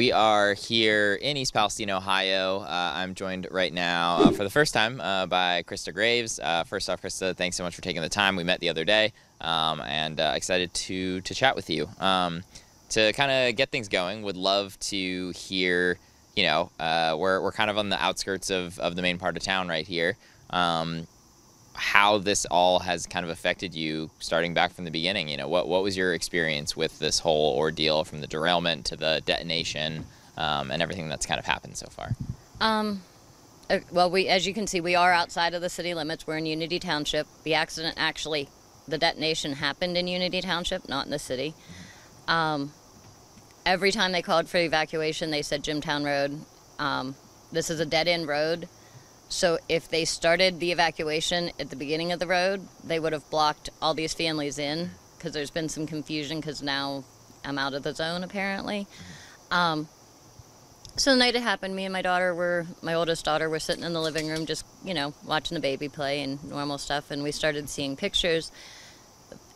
We are here in East Palestine, Ohio. I'm joined right now for the first time by Krista Graves. First off, Krista, thanks so much for taking the time. We met the other day, and excited to chat with you. To kind of get things going, would love to hear, we're kind of on the outskirts of the main part of town right here. How this all has kind of affected you starting back from the beginning. What was your experience with this whole ordeal from the derailment to the detonation, and everything that's kind of happened so far? Well, as you can see, we are outside of the city limits. We're in Unity Township. The accident the detonation happened in Unity Township, not in the city. Every time they called for evacuation, they said Jimtown Road. This is a dead-end road. So if they started the evacuation at the beginning of the road, they would have blocked all these families in, because there's been some confusion because now I'm out of the zone, apparently. So the night it happened, me and my oldest daughter were sitting in the living room just, watching the baby play and normal stuff, and we started seeing pictures.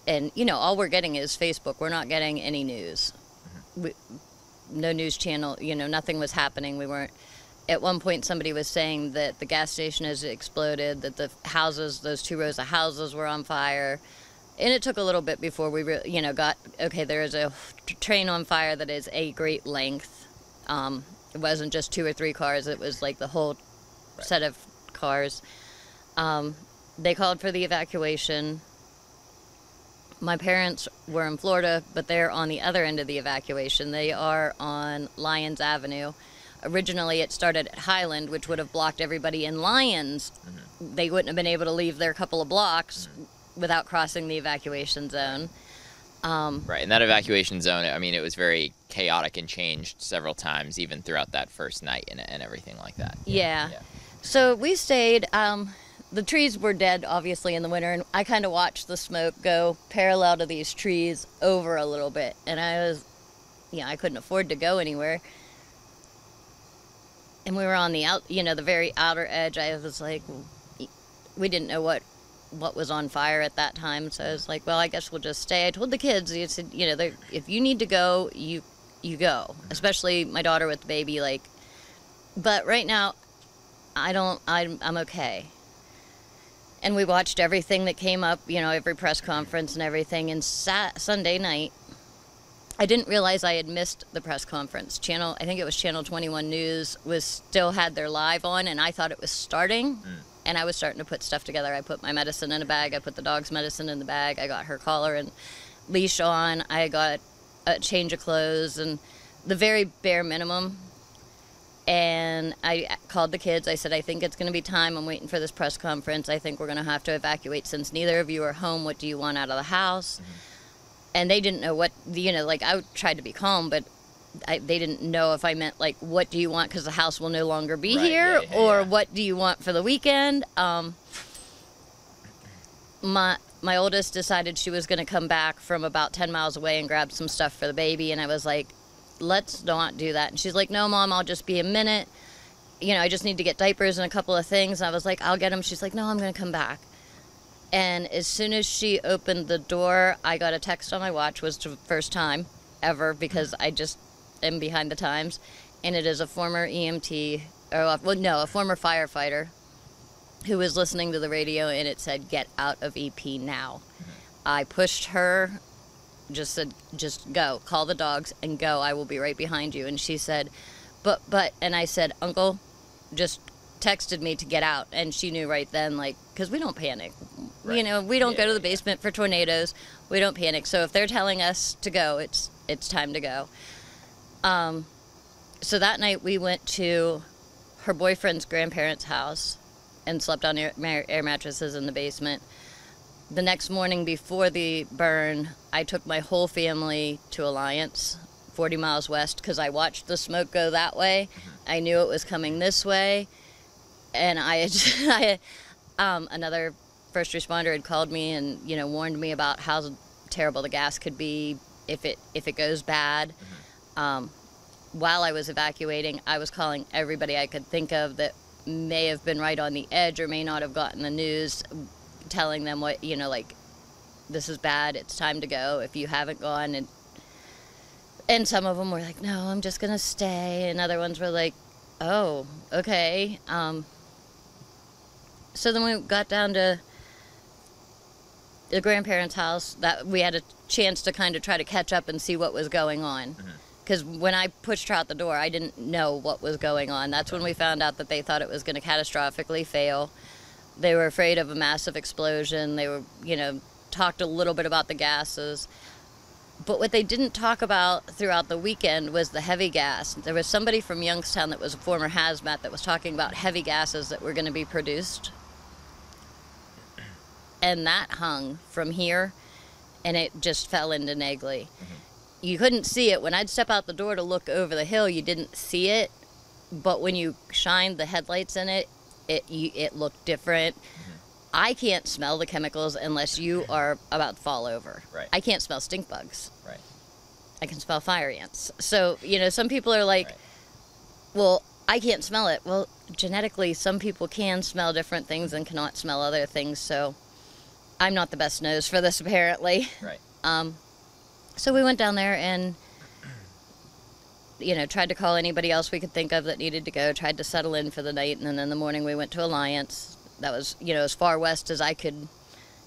And, all we're getting is Facebook. We're not getting any news. No news channel, nothing was happening. We weren't. At one point, somebody was saying that the gas station has exploded, that the houses, those 2 rows of houses were on fire. And it took a little bit before we, there is a train on fire that is a great length. It wasn't just 2 or 3 cars. It was like the whole set of cars. They called for the evacuation. My parents were in Florida, but they're on the other end of the evacuation. They are on Lyons Avenue. Originally, it started at Highland, which would have blocked everybody in Lyons. Mm-hmm. They wouldn't have been able to leave their couple of blocks without crossing the evacuation zone. Right, in that evacuation zone, it was very chaotic and changed several times, even throughout that first night and everything like that. Yeah. So we stayed. The trees were dead, obviously, in the winter, and I kind of watched the smoke go parallel to these trees over a little bit. And I couldn't afford to go anywhere. And we were on the very outer edge. I was like, we didn't know what was on fire at that time. So I was like, well, I guess we'll just stay. I told the kids, I said, if you need to go, you go. Especially my daughter with the baby, but right now, I'm okay. And we watched everything that came up, every press conference and everything. And Sunday night, I didn't realize I had missed the press conference. I think it was Channel 21 News still had their live on, and I thought it was starting, and I was starting to put stuff together. I put my medicine in a bag. I put the dog's medicine in the bag. I got her collar and leash on. I got a change of clothes and the very bare minimum. And I called the kids. I said, I think it's going to be time. I'm waiting for this press conference. I think we're going to have to evacuate since neither of you are home. What do you want out of the house? Mm-hmm. And they didn't know what, I tried to be calm, but they didn't know if I meant, what do you want because the house will no longer be here, or what do you want for the weekend? My oldest decided she was going to come back from about 10 miles away and grab some stuff for the baby, and I was like, let's not do that. And she's like, no, Mom, I'll just be a minute. I just need to get diapers and a couple of things. And I was like, I'll get them. She's like, no, I'm going to come back. And as soon as she opened the door, I got a text on my watch. It was the first time ever, because I just am behind the times. And it is a former EMT, a former firefighter who was listening to the radio, and it said, get out of EP now. Mm-hmm. I pushed her, just said, just go, call the dogs and go. I will be right behind you. And she said, but, and I said, Uncle just texted me to get out. And she knew right then, because we don't panic. Right. We don't go to the basement for tornadoes. We don't panic. So if they're telling us to go, it's time to go. So that night we went to her boyfriend's grandparents' house and slept on air mattresses in the basement. The next morning before the burn, I took my whole family to Alliance, 40 miles west, because I watched the smoke go that way. I knew it was coming this way. And another first responder had called me and, warned me about how terrible the gas could be if it goes bad. While I was evacuating, I was calling everybody I could think of that may have been right on the edge or may not have gotten the news, telling them what, this is bad, it's time to go. If you haven't gone, and And some of them were like, no, I'm just going to stay. And other ones were like, oh, okay. So then we got down to the grandparents' house. That we had a chance to kind of try to catch up and see what was going on. Because when I pushed her out the door, I didn't know what was going on. That's when we found out that they thought it was going to catastrophically fail. They were afraid of a massive explosion. They were, talked a little bit about the gases. But what they didn't talk about throughout the weekend was the heavy gas. There was somebody from Youngstown that was a former hazmat that was talking about heavy gases that were going to be produced. And that hung from here, and it just fell into Negley. You couldn't see it. When I'd step out the door to look over the hill, you didn't see it. But when you shined the headlights in it, it looked different. I can't smell the chemicals unless you are about to fall over. Right. I can't smell stink bugs. Right. I can smell fire ants. So, some people are like, Right. well, I can't smell it. Well, genetically, some people can smell different things and cannot smell other things. So I'm not the best nose for this, apparently. Right. So we went down there and, tried to call anybody else we could think of that needed to go, tried to settle in for the night. And then in the morning we went to Alliance. That was, as far west as I could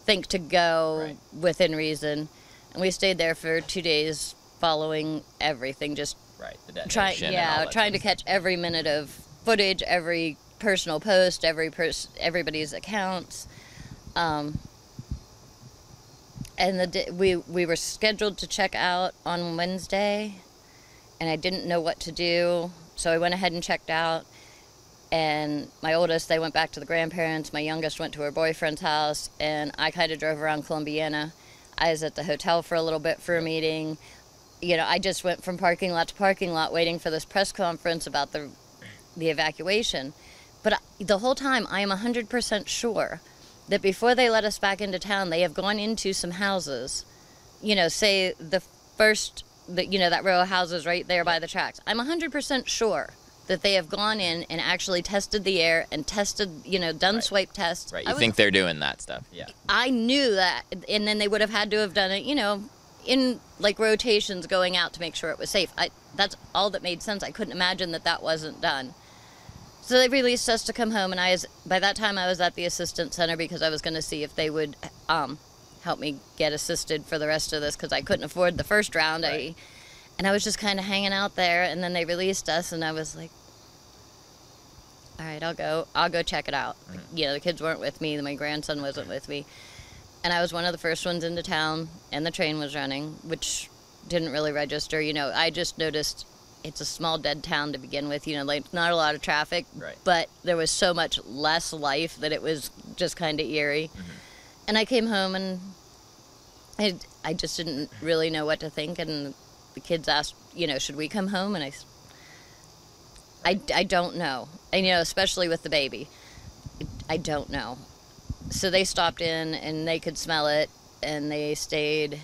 think to go Right. within reason. And we stayed there for 2 days following everything, just Right. The detonation. And all that trying to stuff. catch every minute of footage, every personal post, everybody's accounts. And we were scheduled to check out on Wednesday, and I didn't know what to do, so I went ahead and checked out. And my oldest, they went back to the grandparents. My youngest went to her boyfriend's house, and I kind of drove around Columbiana. I was at the hotel for a little bit for a meeting. I just went from parking lot to parking lot waiting for this press conference about the evacuation. But the whole time, I am 100% sure that before they let us back into town, they have gone into some houses, say the first, that row of houses right there by the tracks. I'm 100% sure that they have gone in and actually tested the air and tested, done Right. swipe tests. Right. You think they're doing that stuff? Yeah. I knew that, and then they would have had to have done it, in like rotations going out to make sure it was safe. That's all that made sense. I couldn't imagine that wasn't done. So they released us to come home, and by that time I was at the assistance center because I was going to see if they would help me get assisted for the rest of this because I couldn't afford the first round. Right. And I was just kind of hanging out there, and then they released us, and I was like, all right, I'll go check it out. The kids weren't with me, my grandson wasn't with me. And I was one of the first ones into town, and the train was running, which didn't really register. I just noticed it's a small dead town to begin with, like not a lot of traffic, Right. but there was so much less life that it was just kind of eerie. And I came home, and I just didn't really know what to think, and the kids asked, should we come home? And I don't know. And, especially with the baby, I don't know. So they stopped in, and they could smell it, and they stayed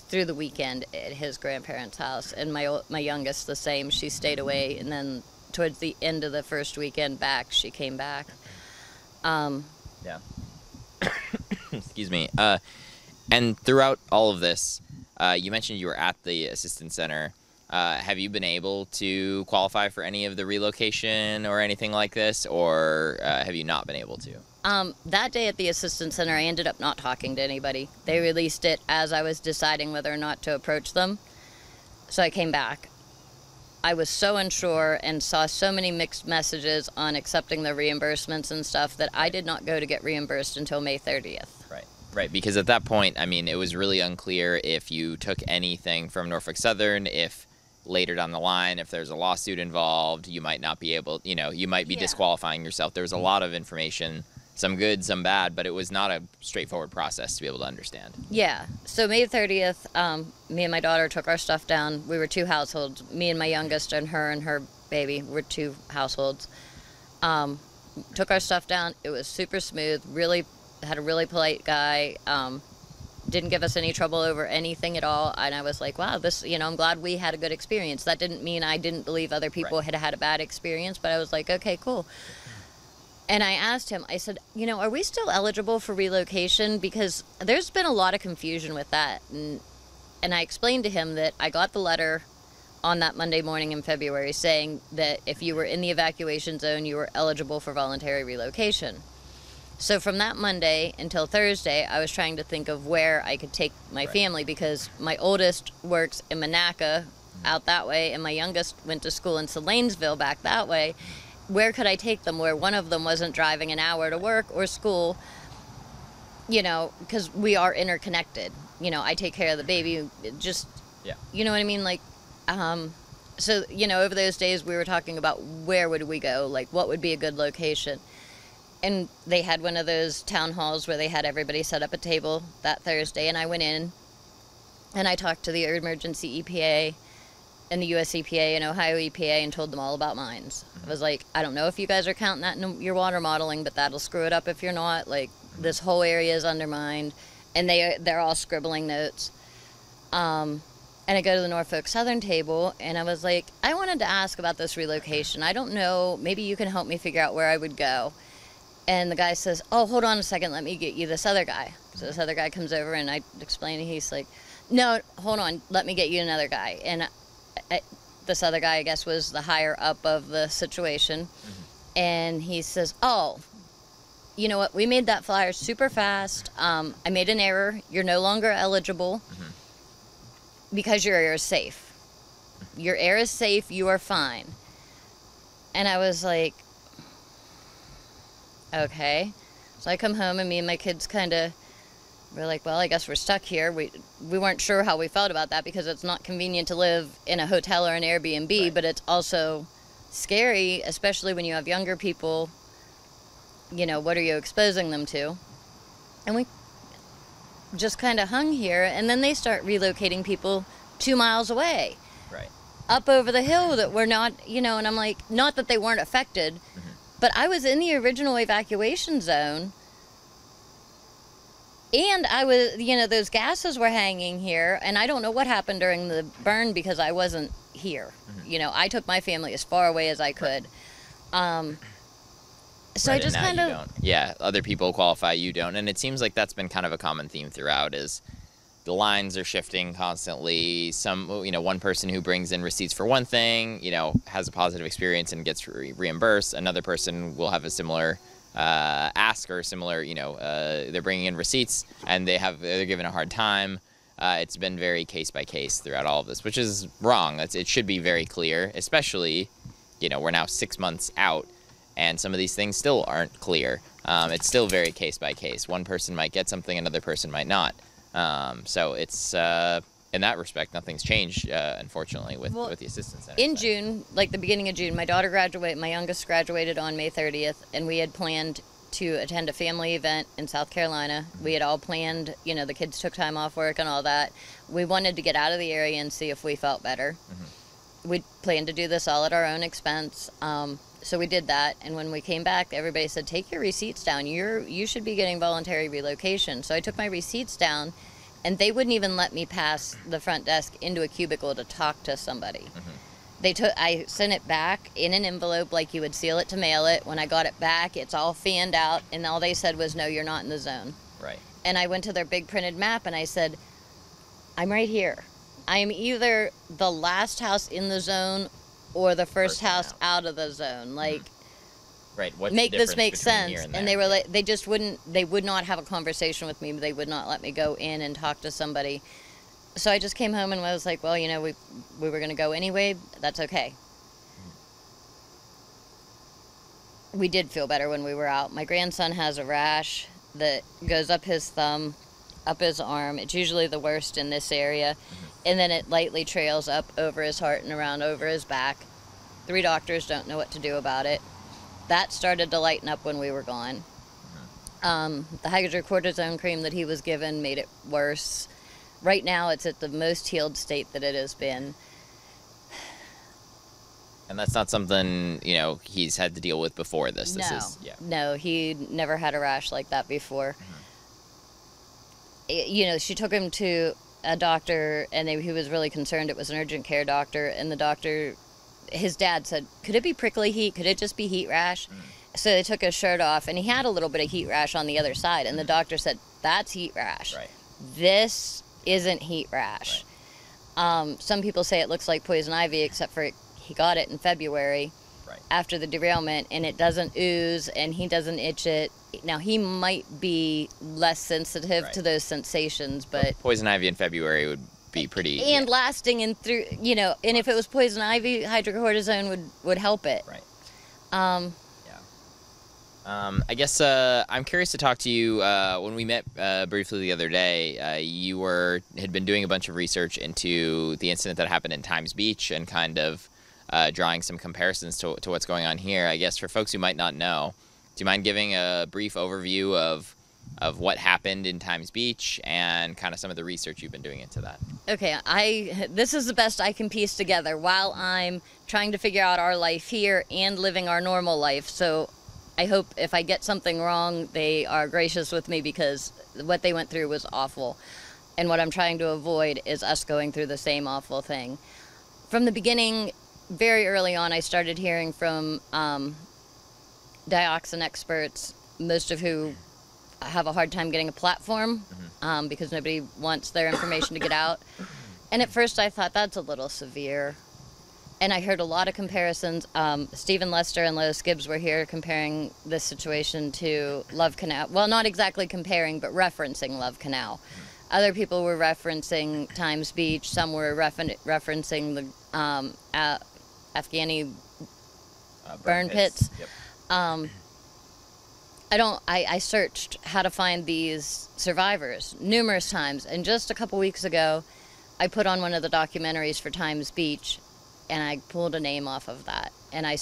through the weekend at his grandparents' house. And my youngest, the same. She stayed away, and then towards the end of the first weekend back, she came back. Yeah. Excuse me. And throughout all of this, you mentioned you were at the assistance center. Have you been able to qualify for any of the relocation or anything like this, or have you not been able to? That day at the assistance center, I ended up not talking to anybody. They released it as I was deciding whether or not to approach them. So I came back. I was so unsure and saw so many mixed messages on accepting the reimbursements and stuff that I did not go to get reimbursed until May 30th. Right, because at that point, I mean, it was really unclear if you took anything from Norfolk Southern, if later down the line, if there's a lawsuit involved, you might not be able, you might be disqualifying yourself. There was a lot of information, some good, some bad, but it was not a straightforward process to be able to understand. Yeah, so May 30th, me and my daughter took our stuff down. We were two households. Me and my youngest and her baby were two households. Took our stuff down. It was super smooth, had a really polite guy, didn't give us any trouble over anything at all, and I was like, wow, this, I'm glad we had a good experience. That didn't mean I didn't believe other people had had a bad experience, but I was like, okay, cool. And I asked him, I said, are we still eligible for relocation? Because there's been a lot of confusion with that, and And I explained to him that I got the letter on that Monday morning in February saying that if you were in the evacuation zone, you were eligible for voluntary relocation. So from that Monday until Thursday, I was trying to think of where I could take my family, because my oldest works in Monaca out that way, and my youngest went to school in Selanesville back that way. Where could I take them where one of them wasn't driving an hour to work or school, you know, because we are interconnected. You know, I take care of the baby, just, you know what I mean? Like, so, you know, over those days we were talking about where would we go, like what would be a good location. And they had one of those town halls where they had everybody set up a table that Thursday, and I went in and I talked to the emergency EPA and the US EPA and Ohio EPA and told them all about mines. I was like, I don't know if you guys are counting that in your water modeling, but that'll screw it up if you're not. Like, this whole area is undermined, and they're all scribbling notes. And I go to the Norfolk Southern table, and I was like, I wanted to ask about this relocation. I don't know, maybe you can help me figure out where I would go. And the guy says, oh, hold on a second, let me get you this other guy. So this other guy comes over, and I explain, and he's like, no, hold on, let me get you another guy. And this other guy, I guess, was the higher up of the situation. And he says, oh, you know what, we made that flyer super fast. I made an error. You're no longer eligible because your air is safe. Your air is safe. You are fine. And I was like, okay. So I come home, and me and my kids kind of were like, well, I guess we're stuck here. We weren't sure how we felt about that, because it's not convenient to live in a hotel or an Airbnb, but it's also scary, especially when you have younger people. You know, what are you exposing them to? And we just kind of hung here, and then they start relocating people 2 miles away. Up over the hill that we're not, you know, and I'm like, not that they weren't affected, but I was in the original evacuation zone, and I was, you know, those gases were hanging here, and I don't know what happened during the burn because I wasn't here. You know, I took my family as far away as I could. So I just kind of... Yeah, other people qualify, you don't. And it seems like that's been kind of a common theme throughout, is the lines are shifting constantly. Some, you know, one person who brings in receipts for one thing, you know, has a positive experience and gets reimbursed. Another person will have a similar ask, or similar, you know, they're bringing in receipts and they're given a hard time. It's been very case by case throughout all of this, which is wrong. It should be very clear, especially, you know, we're now 6 months out, and some of these things still aren't clear. It's still very case by case. One person might get something, another person might not. So it's, in that respect, nothing's changed, unfortunately, with the assistance center. In June, like the beginning of June, my youngest graduated on May 30th, and we had planned to attend a family event in South Carolina. We had all planned, you know, the kids took time off work and all that. We wanted to get out of the area and see if we felt better. We planned to do this all at our own expense. So we did that, and when we came back, everybody said, take your receipts down. You should be getting voluntary relocation. So I took my receipts down, and they wouldn't even let me pass the front desk into a cubicle to talk to somebody. I sent it back in an envelope like you would seal it to mail it. When I got it back, it's all fanned out, and all they said was, no, you're not in the zone. And I went to their big printed map, and I said, I'm right here. I am either the last house in the zone or the first house out of the zone. Like, what's make the this make difference between sense? here And they were like, they would not have a conversation with me. They would not let me go in and talk to somebody. So I just came home and I was like, well, you know, we were going to go anyway. That's okay. We did feel better when we were out. My grandson has a rash that goes up his thumb, up his arm. It's usually the worst in this area. And then it lightly trails up over his heart and around over his back. 3 doctors don't know what to do about it. That started to lighten up when we were gone. The hydrocortisone cream that he was given made it worse. Right now, it's at the most healed state that it has been. And that's not something, you know, he's had to deal with before this. No, he never had a rash like that before. You know, she took him to a doctor, and he was really concerned. It was an urgent care doctor, and the doctor, his dad said, could it be prickly heat? Could it just be heat rash? So they took his shirt off, and he had a little bit of heat rash on the other side, and the doctor said, that's heat rash. This isn't heat rash. Some people say it looks like poison ivy, except for he got it in February after the derailment, and it doesn't ooze and he doesn't itch it. Now, he might be less sensitive to those sensations, but poison ivy in February would be pretty... And lasting and through, you know, and if it was poison ivy, hydrocortisone would help it. Right. I guess I'm curious to talk to you. When we met briefly the other day, you had been doing a bunch of research into the incident that happened in Times Beach and kind of drawing some comparisons to what's going on here. I guess for folks who might not know, do you mind giving a brief overview of what happened in Times Beach and kind of some of the research you've been doing into that? Okay, this is the best I can piece together while I'm trying to figure out our life here and living our normal life. So I hope if I get something wrong, they are gracious with me, because what they went through was awful. And what I'm trying to avoid is us going through the same awful thing. From the beginning, very early on, I started hearing from dioxin experts, most of who have a hard time getting a platform because nobody wants their information to get out. And at first I thought, that's a little severe. And I heard a lot of comparisons. Stephen Lester and Lois Gibbs were here comparing this situation to Love Canal. Well, not exactly comparing, but referencing Love Canal. Other people were referencing Times Beach. Some were referencing the Afghani burn pits. Yep. I searched how to find these survivors numerous times, and just a couple weeks ago, I put on one of the documentaries for Times Beach, and I pulled a name off of that. And I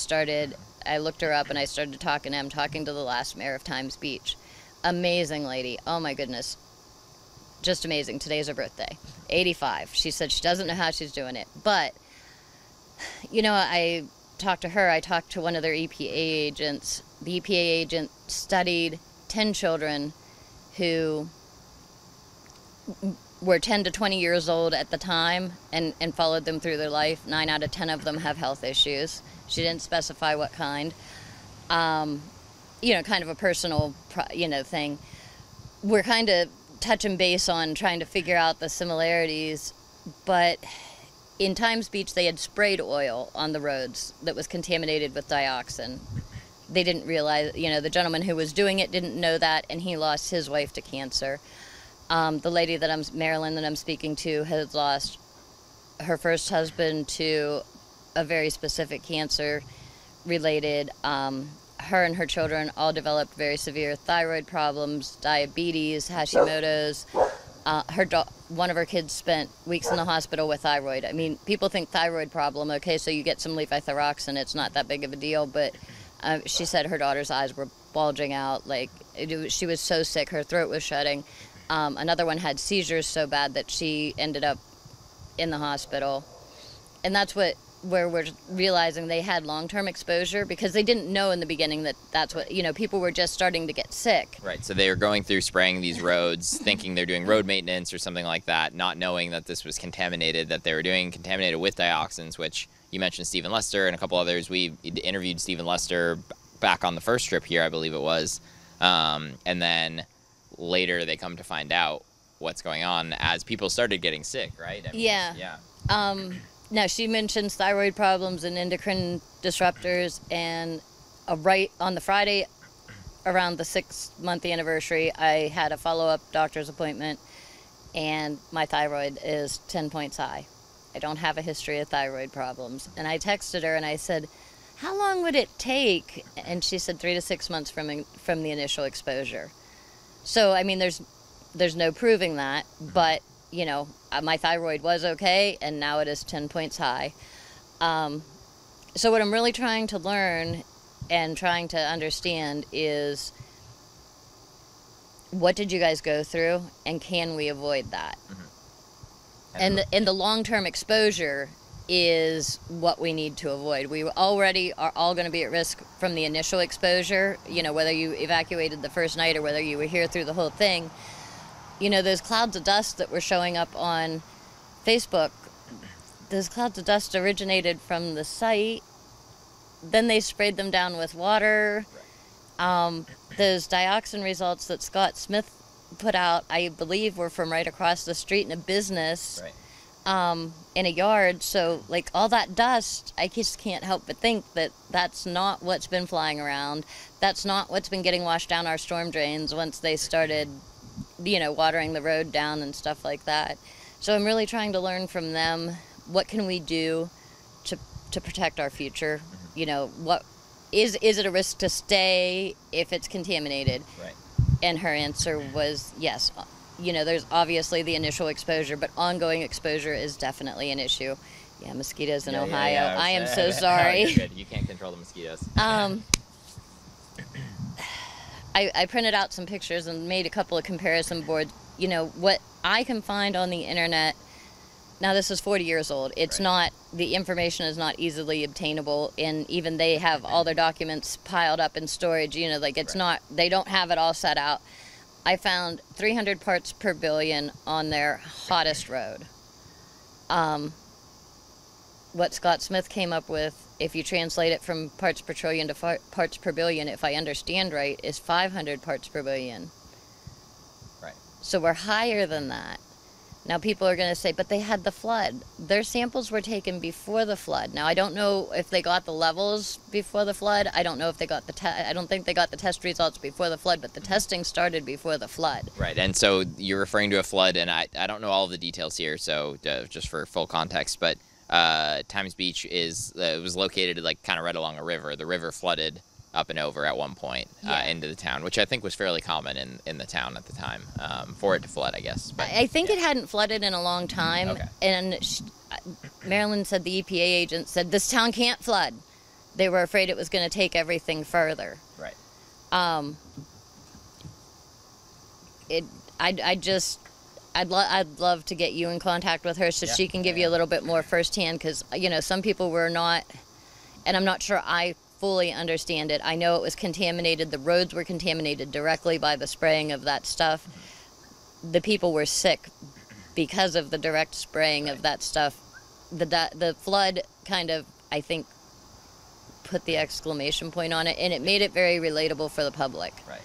looked her up, and I started talking. I'm talking to the last mayor of Times Beach. Amazing lady. Oh my goodness. Just amazing. Today's her birthday. 85. She said she doesn't know how she's doing it. But, you know, I talked to her. I talked to one of their EPA agents. The EPA agent studied 10 children who were 10 to 20 years old at the time and followed them through their life. 9 out of 10 of them have health issues. She didn't specify what kind. You know, kind of a personal, thing. We're kind of touching base on trying to figure out the similarities, but in Times Beach, they had sprayed oil on the roads that was contaminated with dioxin. They didn't realize, the gentleman who was doing it didn't know that, and he lost his wife to cancer. The lady Marilyn, that I'm speaking to, has lost her first husband to a very specific cancer related. Her and her children all developed very severe thyroid problems, diabetes, Hashimoto's. One of her kids spent weeks in the hospital with thyroid. I mean, people think thyroid problem, okay, so you get some levothyroxine, it's not that big of a deal, but she said her daughter's eyes were bulging out. She was so sick, her throat was shutting. Another one had seizures so bad that she ended up in the hospital. And that's where we're realizing they had long-term exposure, because they didn't know in the beginning that's what, people were just starting to get sick. Right, so they were going through spraying these roads, thinking they're doing road maintenance or something like that, not knowing that this was contaminated, that they were doing contaminated with dioxins, which you mentioned Stephen Lester and a couple others. We interviewed Stephen Lester back on the first trip here, I believe it was, and then later they come to find out what's going on as people started getting sick, right? I mean, yeah. Now, she mentions thyroid problems and endocrine disruptors, and right on the Friday around the 6-month anniversary, I had a follow-up doctor's appointment, and my thyroid is 10 points high. I don't have a history of thyroid problems. And I texted her and I said, how long would it take? And she said 3 to 6 months from the initial exposure. So, I mean, there's no proving that, but my thyroid was okay, and now it is 10 points high. So what I'm really trying to learn and trying to understand is, what did you guys go through, and can we avoid that? Mm-hmm. And the long-term exposure is what we need to avoid. We already are all going to be at risk from the initial exposure, whether you evacuated the first night or whether you were here through the whole thing. Those clouds of dust that were showing up on Facebook, those clouds of dust originated from the site. Then they sprayed them down with water. Those dioxin results that Scott Smith put out, I believe, were from right across the street in a business. Right. in a yard. So, like, all that dust, I just can't help but think that that's not what's been flying around. That's not what's been getting washed down our storm drains once they started, watering the road down and stuff like that. So I'm really trying to learn from them, what can we do to protect our future? What is it a risk to stay if it's contaminated? Right. And her answer was yes. There's obviously the initial exposure, but ongoing exposure is definitely an issue. Yeah, mosquitoes in Ohio. Yeah, I am so sorry. You're good. You can't control the mosquitoes. I printed out some pictures and made a couple of comparison boards. What I can find on the internet. Now, this is 40 years old. It's not, the information is not easily obtainable, and even they have all their documents piled up in storage, it's not, they don't have it all set out. I found 300 parts per billion on their hottest road. What Scott Smith came up with, if you translate it from parts per trillion to parts per billion, if I understand right, is 500 parts per billion. Right. So we're higher than that. Now, people are going to say, but they had the flood. Their samples were taken before the flood. Now, I don't know if they got the levels before the flood. I don't know if they got I don't think they got the test results before the flood, but the testing started before the flood. Right, and so you're referring to a flood, and I don't know all of the details here, so just for full context, but Times Beach was located like kind of right along a river. The river flooded up and over at one point into the town, which I think was fairly common in the town at the time, for it to flood, I guess. But, I think it hadn't flooded in a long time, and Marilyn said, the EPA agent said, this town can't flood. They were afraid it was going to take everything further. Right. I'd love to get you in contact with her so she can give you a little bit more firsthand, because some people were not, and I'm not sure I fully understand it. I know it was contaminated. The roads were contaminated directly by the spraying of that stuff. The people were sick because of the direct spraying of that stuff. The flood kind of, I think, put the exclamation point on it, and it made it very relatable for the public. Right.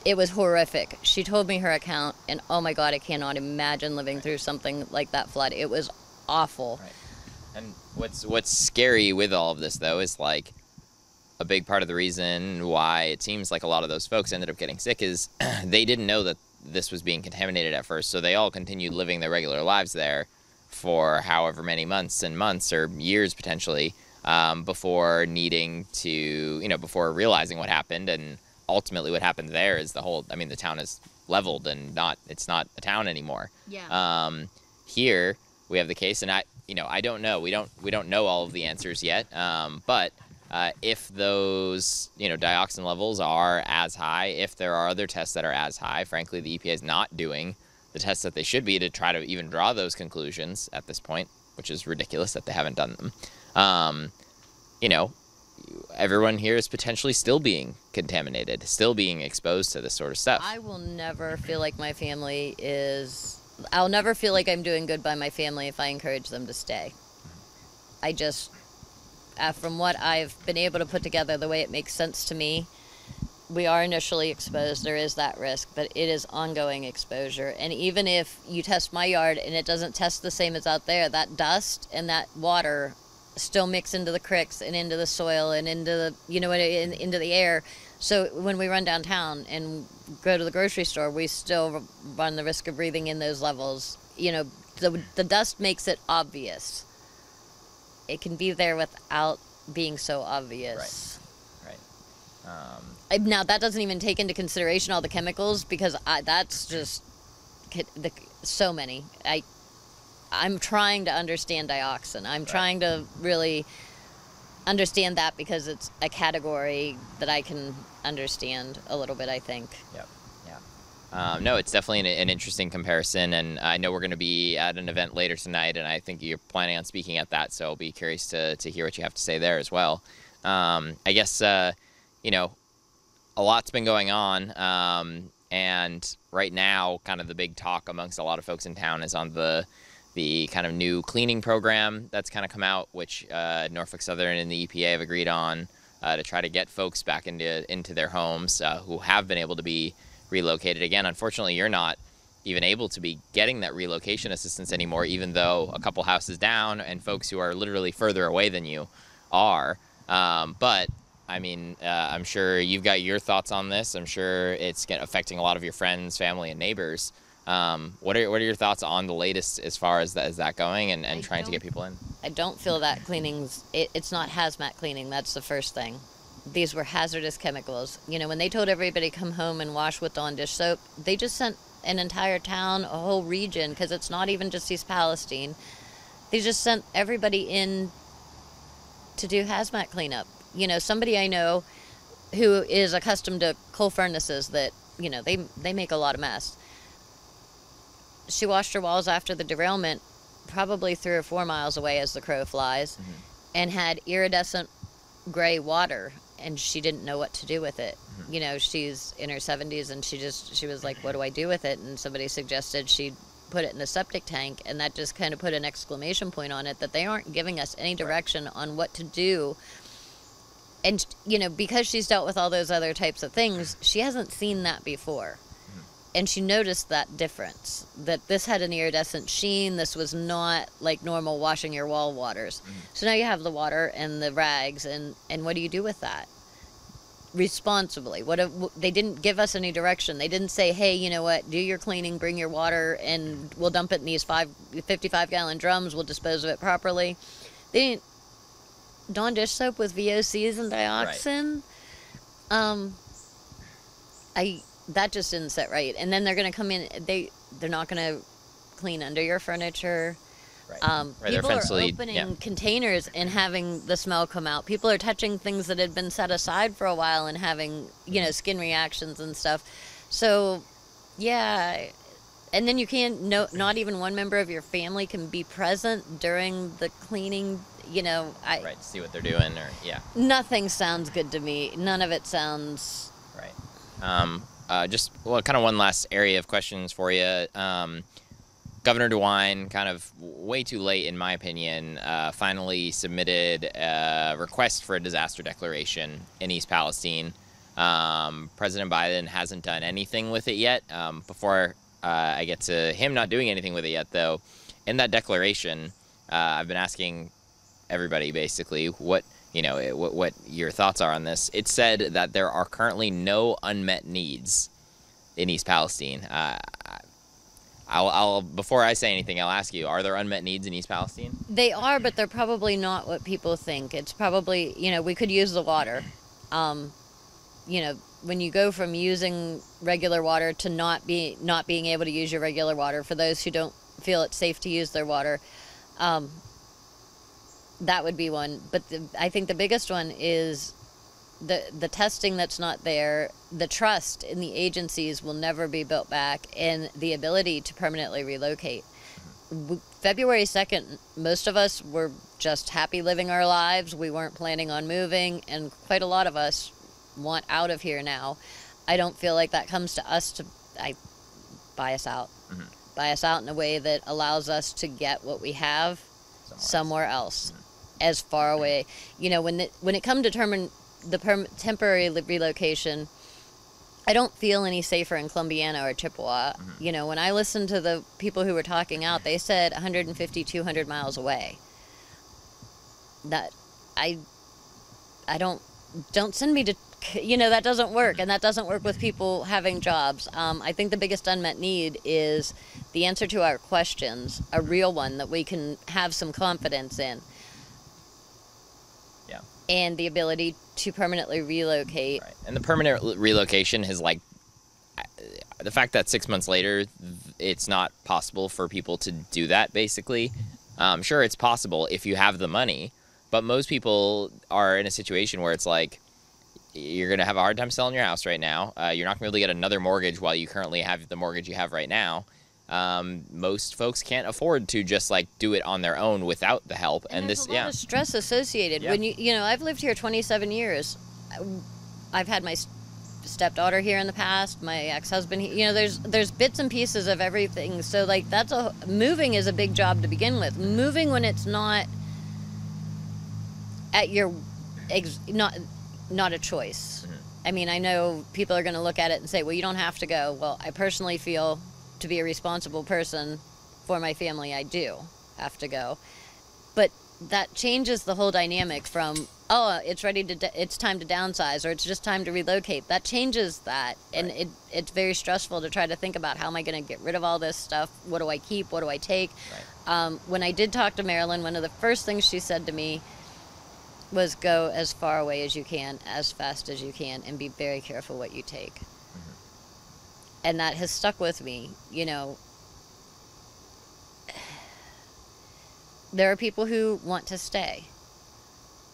It was horrific. She told me her account, and oh my God, I cannot imagine living through something like that flood. It was awful. Right. And what's scary with all of this, though, is like a big part of the reason why it seems like a lot of those folks ended up getting sick is they didn't know that this was being contaminated at first, so they all continued living their regular lives there for however many months and months or years potentially, before needing to, before realizing what happened. And ultimately what happened there is the town is leveled and it's not a town anymore. Yeah. Here we have the case, and I don't know. We don't know all of the answers yet. But if those dioxin levels are as high, if there are other tests that are as high, frankly, the EPA is not doing the tests that they should be to try to even draw those conclusions at this point, which is ridiculous that they haven't done them. Everyone here is potentially still being contaminated, still being exposed to this sort of stuff. I will never feel like my family is. I'll never feel like I'm doing good by my family if I encourage them to stay. I just, from what I've been able to put together, the way it makes sense to me, we are initially exposed. There is that risk, but it is ongoing exposure. And even if you test my yard and it doesn't test the same as out there, that dust and that water still mix into the creeks and into the soil and into the, into the air. So when we run downtown and go to the grocery store, we still run the risk of breathing in those levels. The dust makes it obvious. It can be there without being so obvious. Right. Now, that doesn't even take into consideration all the chemicals, because that's just so many. I'm trying to understand dioxin. I'm trying to really understand that, because it's a category that I can understand a little bit, I think. Yep. Yeah. No, it's definitely an interesting comparison, and I know we're going to be at an event later tonight, and I think you're planning on speaking at that, so I'll be curious to hear what you have to say there as well. I guess, a lot's been going on, and right now, kind of the big talk amongst a lot of folks in town is on the kind of new cleaning program that's kind of come out, which Norfolk Southern and the EPA have agreed on to try to get folks back into their homes who have been able to be relocated. Again, unfortunately, you're not even able to be getting that relocation assistance anymore, even though a couple houses down and folks who are literally further away than you are. But I mean, I'm sure you've got your thoughts on this. I'm sure it's affecting a lot of your friends, family, and neighbors. What are your thoughts on the latest as far as that going and trying to get people in? I don't feel that cleaning's, it's not hazmat cleaning. That's the first thing. These were hazardous chemicals. You know, when they told everybody come home and wash with Dawn dish soap, they just sent an entire town, a whole region, because it's not even just East Palestine. They just sent everybody in to do hazmat cleanup. You know, somebody I know who is accustomed to coal furnaces that, you know, they make a lot of mess. She washed her walls after the derailment, probably 3 or 4 miles away as the crow flies, and had iridescent gray water, and she didn't know what to do with it. You know, she's in her 70s, and she was like, what do I do with it? And somebody suggested she put it in the septic tank, and that just kind of put an exclamation point on it, that they aren't giving us any direction on what to do. And, you know, because she's dealt with all those other types of things, she hasn't seen that before. And she noticed that difference, that this had an iridescent sheen. This was not like normal washing your wall waters. So now you have the water and the rags, and what do you do with that? Responsibly. They didn't give us any direction. They didn't say, hey, you know what, do your cleaning, bring your water, and we'll dump it in these 55-gallon drums. We'll dispose of it properly. They didn't. Dawn dish soap with VOCs and dioxin. Right. That just didn't sit right. And then they're going to come in. They're not going to clean under your furniture. Right. People are opening containers and having the smell come out. People are touching things that had been set aside for a while and having, you know, skin reactions and stuff. So, yeah. And then you can't. Not even one member of your family can be present during the cleaning. You know, right. See what they're doing, or Nothing sounds good to me. None of it sounds right. Just kind of one last area of questions for you. Governor DeWine, kind of way too late in my opinion, finally submitted a request for a disaster declaration in East Palestine. President Biden hasn't done anything with it yet. Before I get to him not doing anything with it yet, though, in that declaration, I've been asking everybody basically what your thoughts are on this. It said that there are currently no unmet needs in East Palestine. I'll before I say anything, I'll ask you: are there unmet needs in East Palestine? They are, but they're probably not what people think. It's probably, you know, we could use the water. You know, when you go from using regular water to not being able to use your regular water, for those who don't feel it's safe to use their water. That would be one, but I think the biggest one is the testing that's not there. The trust in the agencies will never be built back, and the ability to permanently relocate. February 2nd, most of us were just happy living our lives. We weren't planning on moving, and quite a lot of us want out of here now. I don't feel like that comes to us to buy us out. Buy us out in a way that allows us to get what we have somewhere else. As far away, you know, when it come to temporary relocation, I don't feel any safer in Columbiana or Chippewa. You know, when I listened to the people who were talking out, they said 150, 200 miles away. That I don't send me to, you know, that doesn't work, and that doesn't work with people having jobs. I think the biggest unmet need is the answer to our questions, a real one that we can have some confidence in. And the ability to permanently relocate. Right. And the permanent relocation is like the fact that 6 months later, it's not possible for people to do that, basically. Sure, it's possible if you have the money, but most people are in a situation where it's like, you're going to have a hard time selling your house right now. You're not going to be able to get another mortgage while you currently have the mortgage you have right now. Most folks can't afford to just like do it on their own without the help, and there's a lot of stress associated. When you know, I've lived here 27 years. I've had my stepdaughter here in the past, my ex-husband. You know, there's bits and pieces of everything. So like moving is a big job to begin with. Moving when it's not at your not a choice. I mean, I know people are going to look at it and say, well, you don't have to go. Well, I personally feel to be a responsible person for my family, I do have to go. But that changes the whole dynamic from, oh, it's it's time to downsize, or it's just time to relocate. That changes that, and Right. it's very stressful to try to think about, how am I going to get rid of all this stuff? What do I keep? What do I take? Right. When I did talk to Marilyn, one of the first things she said to me was, go as far away as you can, as fast as you can, and be very careful what you take. And that has stuck with me. You know, there are people who want to stay,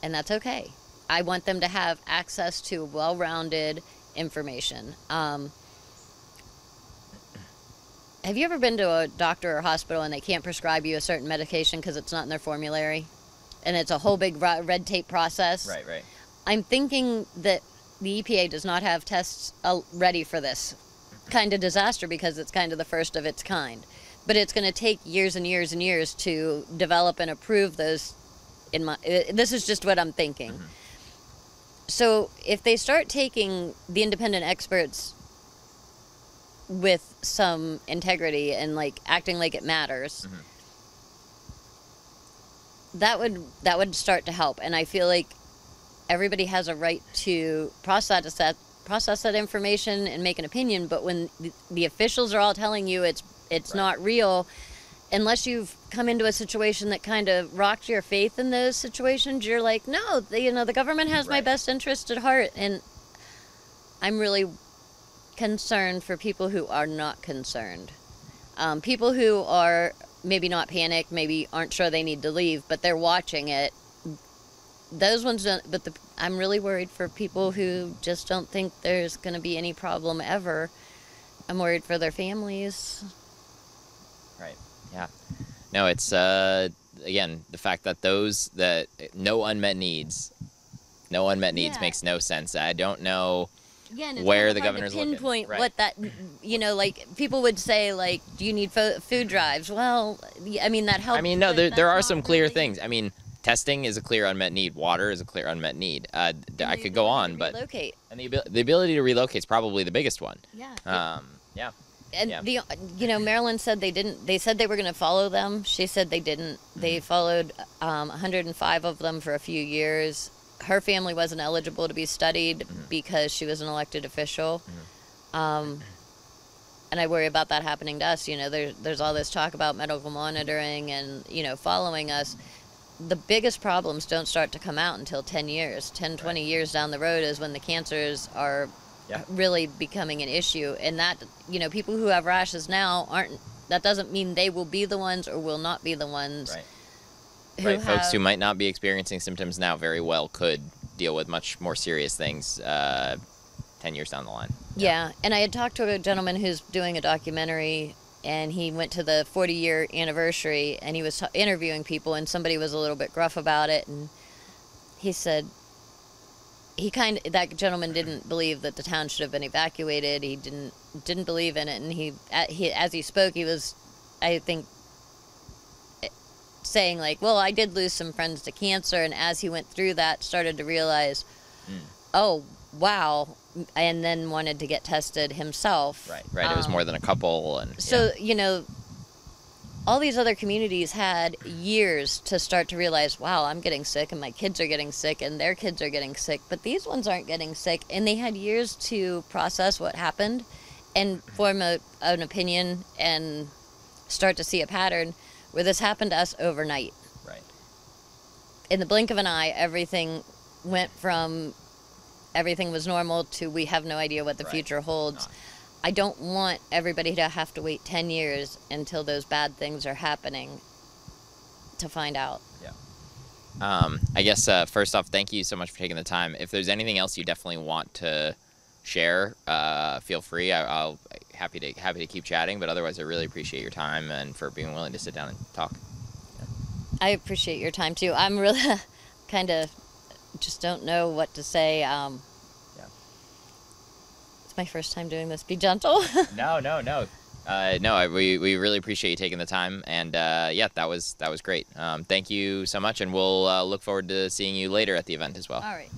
and that's okay. I want them to have access to well-rounded information. Have you ever been to a doctor or hospital and they can't prescribe you a certain medication because it's not in their formulary? And it's a whole big red tape process? Right. I'm thinking that the EPA does not have tests ready for this kind of disaster, because it's kind of the first of its kind. But it's going to take years and years and years to develop and approve those. This is just what I'm thinking. So if they start taking the independent experts with some integrity and like acting like it matters, that would start to help. And I feel like everybody has a right to process that information and make an opinion. But when the officials are all telling you it's Right. not real, unless you've come into a situation that kind of rocked your faith in those situations, you're like, no, the government has my Right. best interest at heart. And I'm really concerned for people who are not concerned. People who are maybe not panicked, maybe aren't sure they need to leave, but they're watching it. Those ones don't, but I'm really worried for people who just don't think there's going to be any problem ever. I'm worried for their families. Right. Yeah. No, it's again, the fact that no unmet needs Yeah. makes no sense. I don't know Again, where kind of the hard governor's to looking. pinpoint Right. what that, like people would say, like, do you need food drives? Well, I mean, that helps. I mean, no, but there are that's some not clear really- things. I mean, testing is a clear unmet need. Water is a clear unmet need. I And could the go ability on, to but relocate. and the ability to relocate is probably the biggest one. Yeah. Yeah. And Yeah. Marilyn said they didn't. They said they were going to follow them. She said they didn't. They followed 105 of them for a few years. Her family wasn't eligible to be studied because she was an elected official. And I worry about that happening to us. There's all this talk about medical monitoring and following us. The biggest problems don't start to come out until 10 years, 10, 20 years down the road is when the cancers are Yeah. really becoming an issue. And that, people who have rashes now that doesn't mean they will be the ones or will not be the ones Right. who Right. have, Folks who might not be experiencing symptoms now very well could deal with much more serious things 10 years down the line. Yeah. And I had talked to a gentleman who's doing a documentary, and he went to the 40-year anniversary, and he was interviewing people, and somebody was a little bit gruff about it, and he said that gentleman didn't believe that the town should have been evacuated. He didn't believe in it, and he as he spoke, he was, I think, saying like, well, I did lose some friends to cancer, and as he went through that, started to realize, oh wow, and then wanted to get tested himself. Right. It was more than a couple, and So all these other communities had years to start to realize, wow, I'm getting sick, and my kids are getting sick, and their kids are getting sick, but these ones aren't getting sick. And they had years to process what happened and form an opinion and start to see a pattern where this happened to us overnight. Right. In the blink of an eye, everything went from everything was normal to we have no idea what the Right. future holds. No. I don't want everybody to have to wait 10 years until those bad things are happening to find out. Yeah. I guess first off, thank you so much for taking the time. If there's anything else you definitely want to share, feel free. I'll happy to keep chatting. But otherwise, I really appreciate your time and for being willing to sit down and talk. I appreciate your time too. I'm really kind of just don't know what to say. It's my first time doing this. Be gentle. No. We really appreciate you taking the time, and that was great. Thank you so much, and we'll look forward to seeing you later at the event as well. All right.